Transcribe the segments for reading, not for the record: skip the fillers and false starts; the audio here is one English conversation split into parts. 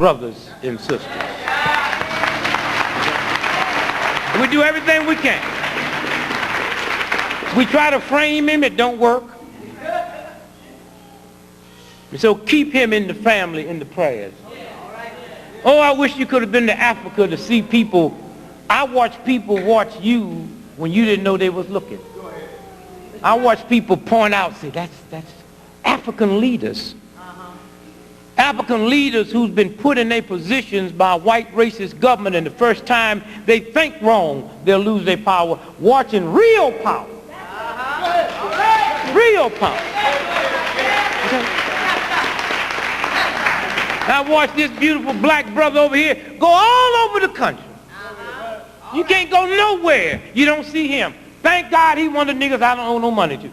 brothers and sisters. We do everything we can. We try to frame him, it don't work. So keep him in the family, in the prayers. Oh, I wish you could have been to Africa to see people. I watch people watch you when you didn't know they was looking. I watch people point out, say, that's African leaders. African leaders who's been put in their positions by a white racist government, and the first time they think wrong, they'll lose their power. Watching real power. Real power. Okay. I watch this beautiful black brother over here go all over the country. You can't go nowhere. You don't see him. Thank God he one of the niggas I don't owe no money to.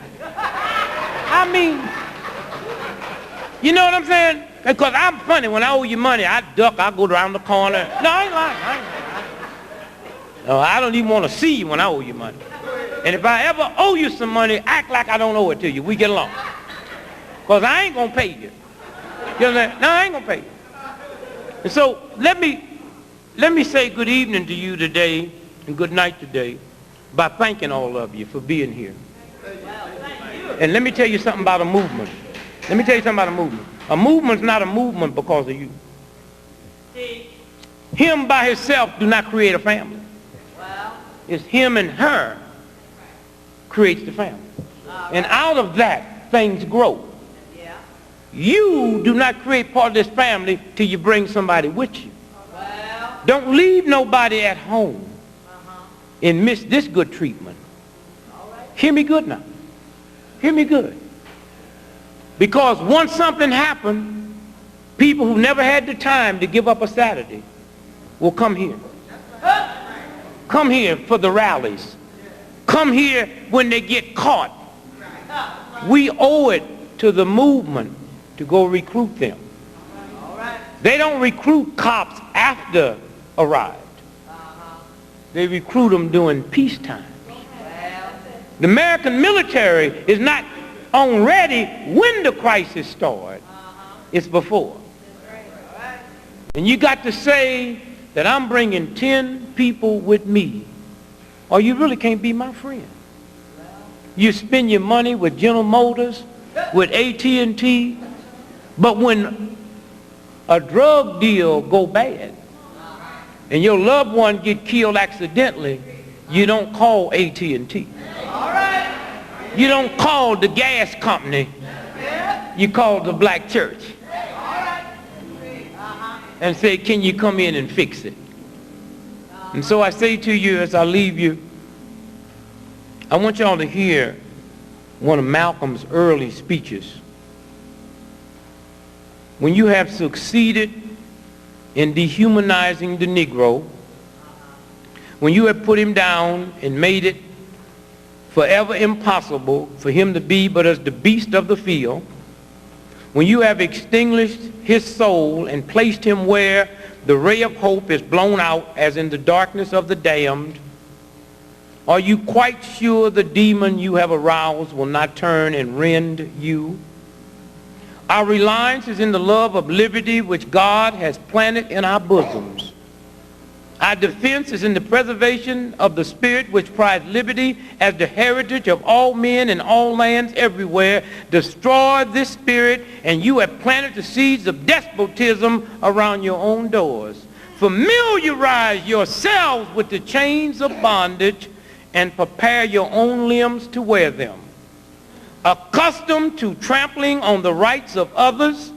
I mean, you know what I'm saying? Because I'm funny. When I owe you money, I duck, I go around the corner. No, I ain't lying. No, I don't even want to see you when I owe you money. And if I ever owe you some money, act like I don't owe it to you. We get along. Because I ain't going to pay you. You understand? No, I ain't going to pay you. And so let me say good evening to you today and good night today by thanking all of you for being here. And let me tell you something about a movement. Let me tell you something about a movement. A movement's not a movement because of you. Him by himself do not create a family. It's him and her creates the family. And out of that, things grow. You do not create part of this family till you bring somebody with you. Don't leave nobody at home and miss this good treatment. Hear me good now. Hear me good. Because once something happened, people who never had the time to give up a Saturday will come here. Come here for the rallies. Come here when they get caught. We owe it to the movement to go recruit them. They don't recruit cops after arrived. They recruit them during peacetime. The American military is not on ready when the crisis starts. It's before. And you got to say that I'm bringing 10 people with me, or you really can't be my friend. You spend your money with General Motors, with AT&T, but when a drug deal go bad and your loved one get killed accidentally, you don't call AT&T. You don't call the gas company. You call the black church and say, can you come in and fix it? And so I say to you as I leave you, I want y'all to hear one of Malcolm's early speeches. When you have succeeded in dehumanizing the Negro, when you have put him down and made it forever impossible for him to be but as the beast of the field, when you have extinguished his soul and placed him where the ray of hope is blown out as in the darkness of the damned, are you quite sure the demon you have aroused will not turn and rend you? Our reliance is in the love of liberty which God has planted in our bosoms. Our defense is in the preservation of the spirit which prizes liberty as the heritage of all men in all lands everywhere. Destroy this spirit and you have planted the seeds of despotism around your own doors. Familiarize yourselves with the chains of bondage and prepare your own limbs to wear them. Accustomed to trampling on the rights of others,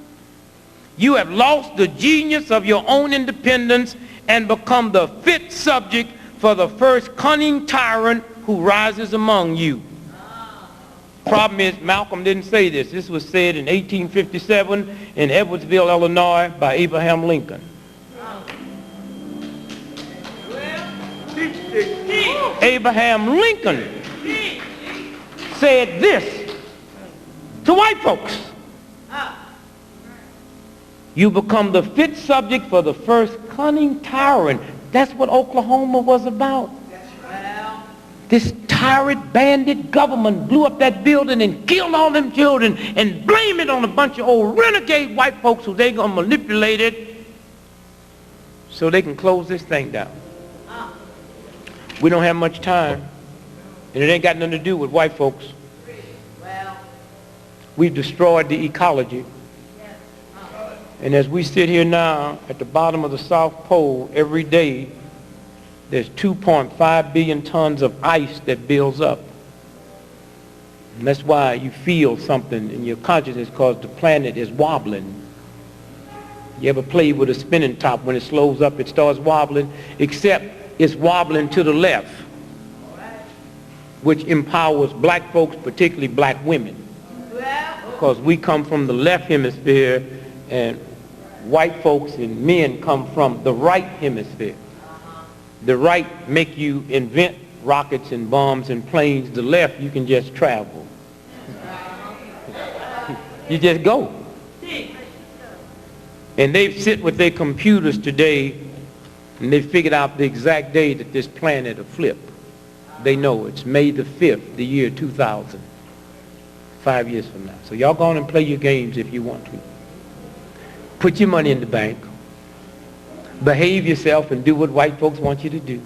you have lost the genius of your own independence and become the fit subject for the first cunning tyrant who rises among you. Problem is, Malcolm didn't say this. This was said in 1857 in Edwardsville, Illinois by Abraham Lincoln. Abraham Lincoln said this to white folks. You become the fit subject for the first cunning tyrant. That's what Oklahoma was about. This tyrant bandit government blew up that building and killed all them children and blame it on a bunch of old renegade white folks who they gonna manipulate it so they can close this thing down. We don't have much time, and it ain't got nothing to do with white folks. We've destroyed the ecology. And as we sit here now at the bottom of the South Pole, every day there's 2.5 billion tons of ice that builds up. And that's why you feel something in your consciousness, because the planet is wobbling. You ever play with a spinning top? When it slows up, it starts wobbling, except it's wobbling to the left, which empowers black folks, particularly black women. Because we come from the left hemisphere, and white folks and men come from the right hemisphere. The right make you invent rockets and bombs and planes. The left, you can just travel. You just go. And they sit with their computers today, and they figured out the exact day that this planet will flip. They know it's May the 5th, the year 2000. 5 years from now. So y'all go on and play your games if you want to. Put your money in the bank. Behave yourself and do what white folks want you to do.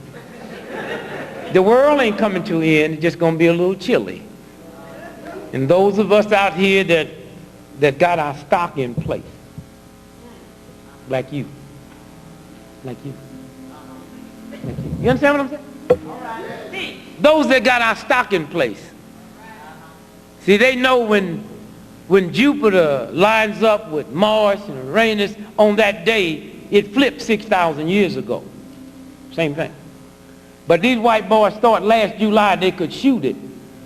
The world ain't coming to an end. It's just going to be a little chilly. And those of us out here that got our stock in place, like you, like you, like you. You understand what I'm saying? Those that got our stock in place. See, they know when Jupiter lines up with Mars and Uranus on that day, it flipped 6,000 years ago. Same thing. But these white boys thought last July they could shoot it.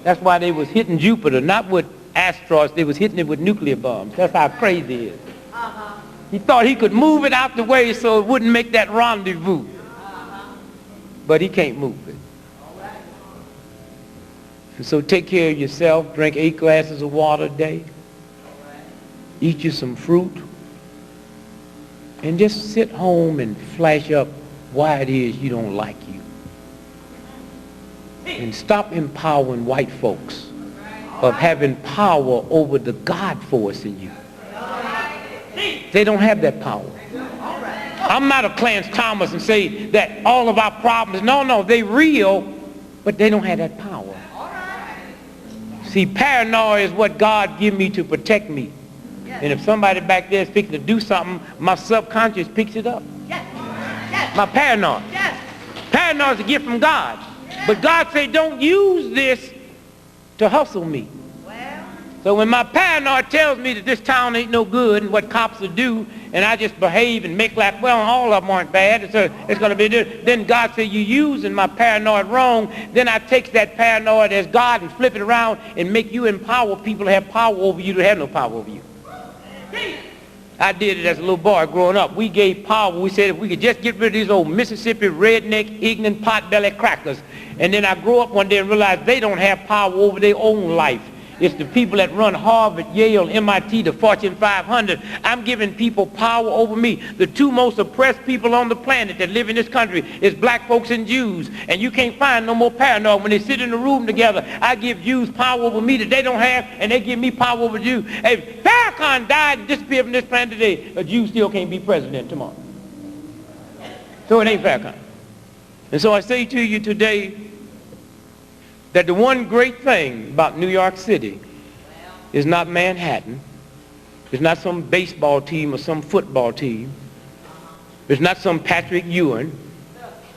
That's why they was hitting Jupiter, not with asteroids. They was hitting it with nuclear bombs. That's how crazy it is. He thought he could move it out the way so it wouldn't make that rendezvous. But he can't move it. And so take care of yourself. Drink 8 glasses of water a day. Eat you some fruit. And just sit home and flash up why it is you don't like you. And stop empowering white folks of having power over the God force in you. They don't have that power. I'm not a Clarence Thomas and say that all of our problems, no, they real, but they don't have that power. See, paranoia is what God give me to protect me. And if somebody back there is fixing to do something, my subconscious picks it up. My paranoia. Paranoia is a gift from God. But God said, don't use this to hustle me. So when my paranoia tells me that this town ain't no good and what cops will do, and I just behave and make like, well, all of them aren't bad, so it's going to be good. Then God said, you're using my paranoia wrong. Then I take that paranoia as God and flip it around and make you empower people to have power over you to have no power over you. I did it as a little boy growing up. We gave power. We said if we could just get rid of these old Mississippi redneck, ignorant, pot-belly crackers. And then I grew up one day and realized they don't have power over their own life. It's the people that run Harvard, Yale, MIT, the Fortune 500. I'm giving people power over me. The 2 most oppressed people on the planet that live in this country is black folks and Jews. And you can't find no more paranoia. When they sit in a room together, I give Jews power over me that they don't have, and they give me power over Jews. If Farrakhan died and disappeared from this planet today, a Jew still can't be president tomorrow. So it ain't Farrakhan. And so I say to you today, that the one great thing about New York City is not Manhattan. It's not some baseball team or some football team. It's not some Patrick Ewing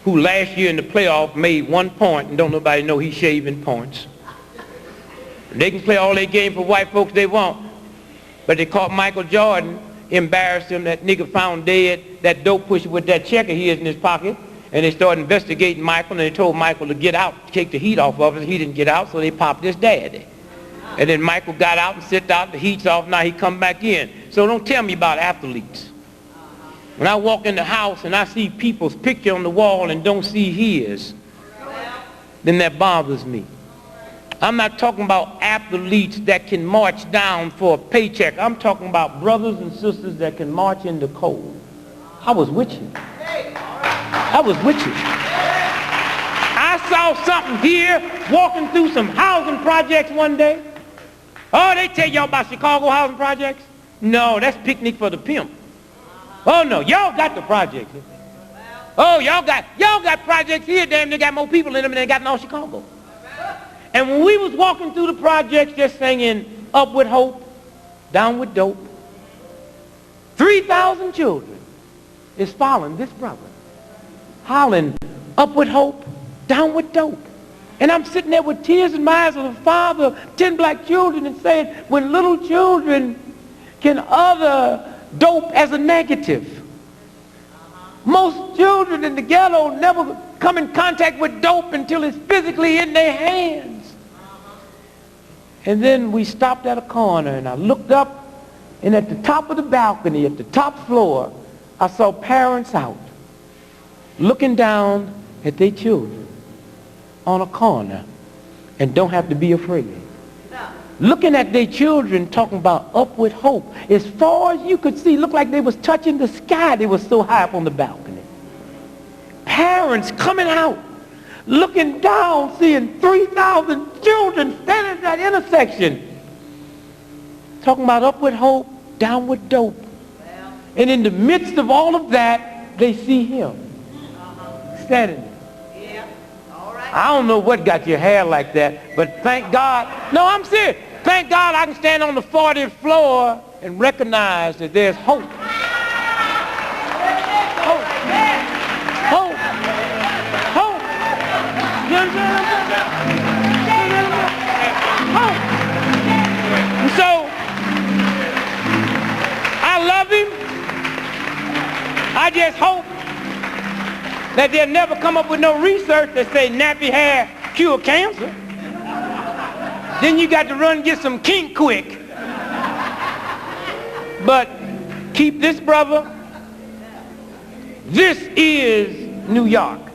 who last year in the playoff made 1 point and don't nobody know he's shaving points. And they can play all their game for white folks they want. But they caught Michael Jordan, embarrassed him, that nigga found dead, that dope pusher with that checker he has in his pocket. And they started investigating Michael, and they told Michael to get out, to take the heat off of us. He didn't get out, so they popped his daddy. And then Michael got out and sit out, the heat's off, now he come back in. So don't tell me about athletes. When I walk in the house and I see people's picture on the wall and don't see his, then that bothers me. I'm not talking about athletes that can march down for a paycheck. I'm talking about brothers and sisters that can march in the cold. I was with you. I was with you. I saw something here walking through some housing projects one day. Oh, they tell y'all about Chicago housing projects? No, that's picnic for the pimp. Oh, no, y'all got the projects. Oh, y'all got projects here, damn, they got more people in them than they got in all Chicago. And when we was walking through the projects just singing Up With Hope, Down With Dope, 3,000 children is following this brother, hollering Up With Hope, Down With Dope. And I'm sitting there with tears in my eyes as a father of 10 black children and saying, when little children can utter dope as a negative. Most children in the ghetto never come in contact with dope until it's physically in their hands. And then we stopped at a corner and I looked up, and at the top of the balcony, at the top floor, I saw parents out looking down at their children on a corner and don't have to be afraid. Looking at their children talking about up with hope. As far as you could see, looked like they was touching the sky. They were so high up on the balcony. Parents coming out, looking down, seeing 3,000 children standing at that intersection, talking about up with hope, down with dope. And in the midst of all of that, they see him standing there. I don't know what got your hair like that, but thank God. No, I'm serious. Thank God I can stand on the 40th floor and recognize that there's hope. Hope. Hope. Hope. You understand? Hope. And so, I love him. I just hope that they'll never come up with no research that say nappy hair cure cancer. Then you got to run and get some kink quick. But keep this, brother. This is New York.